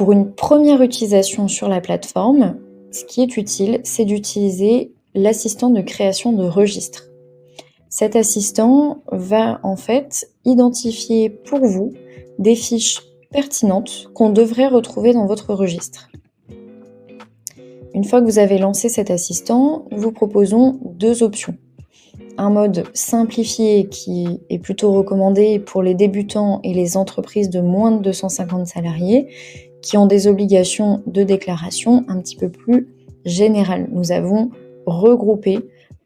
Pour une première utilisation sur la plateforme, ce qui est utile, c'est d'utiliser l'assistant de création de registre. Cet assistant va en fait identifier pour vous des fiches pertinentes qu'on devrait retrouver dans votre registre. Une fois que vous avez lancé cet assistant, nous vous proposons 2 options. Un mode simplifié qui est plutôt recommandé pour les débutants et les entreprises de moins de 250 salariés qui ont des obligations de déclaration un petit peu plus générales. Nous avons regroupé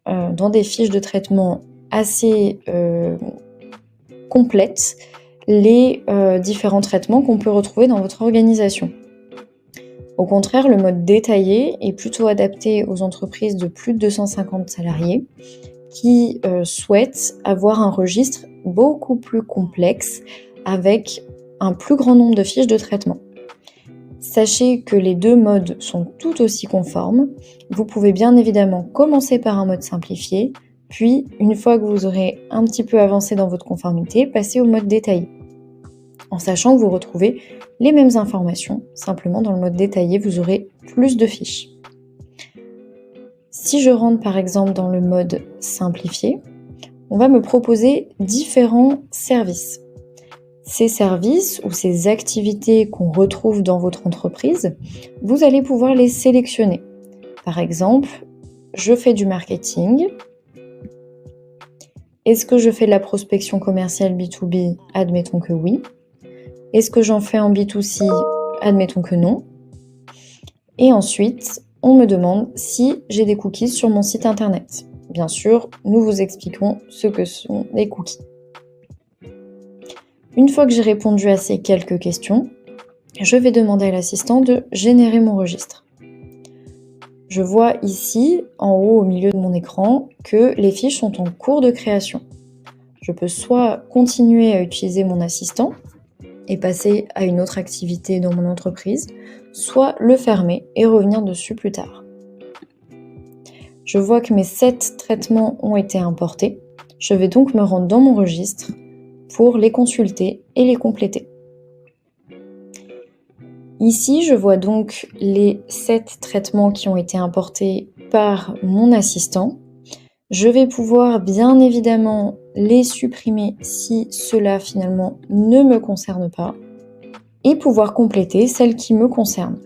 dans des fiches de traitement assez complètes les différents traitements qu'on peut retrouver dans votre organisation. Au contraire, le mode détaillé est plutôt adapté aux entreprises de plus de 250 salariés qui souhaitent avoir un registre beaucoup plus complexe avec un plus grand nombre de fiches de traitement. Sachez que les 2 modes sont tout aussi conformes. Vous pouvez bien évidemment commencer par un mode simplifié, puis une fois que vous aurez un petit peu avancé dans votre conformité, passer au mode détaillé. En sachant que vous retrouvez les mêmes informations, simplement dans le mode détaillé, vous aurez plus de fiches. Si je rentre par exemple dans le mode simplifié, on va me proposer différents services. Ces services ou ces activités qu'on retrouve dans votre entreprise, vous allez pouvoir les sélectionner. Par exemple, je fais du marketing. Est-ce que je fais de la prospection commerciale B2B? Admettons que oui. Est-ce que j'en fais en B2C? Admettons que non. Et ensuite, on me demande si j'ai des cookies sur mon site internet. Bien sûr, nous vous expliquons ce que sont les cookies. Une fois que j'ai répondu à ces quelques questions, je vais demander à l'assistant de générer mon registre. Je vois ici, en haut au milieu de mon écran, que les fiches sont en cours de création. Je peux soit continuer à utiliser mon assistant et passer à une autre activité dans mon entreprise, soit le fermer et revenir dessus plus tard. Je vois que mes 7 traitements ont été importés. Je vais donc me rendre dans mon registre pour les consulter et les compléter. Ici, je vois donc les 7 traitements qui ont été importés par mon assistant. Je vais pouvoir bien évidemment les supprimer si cela finalement ne me concerne pas et pouvoir compléter celles qui me concernent.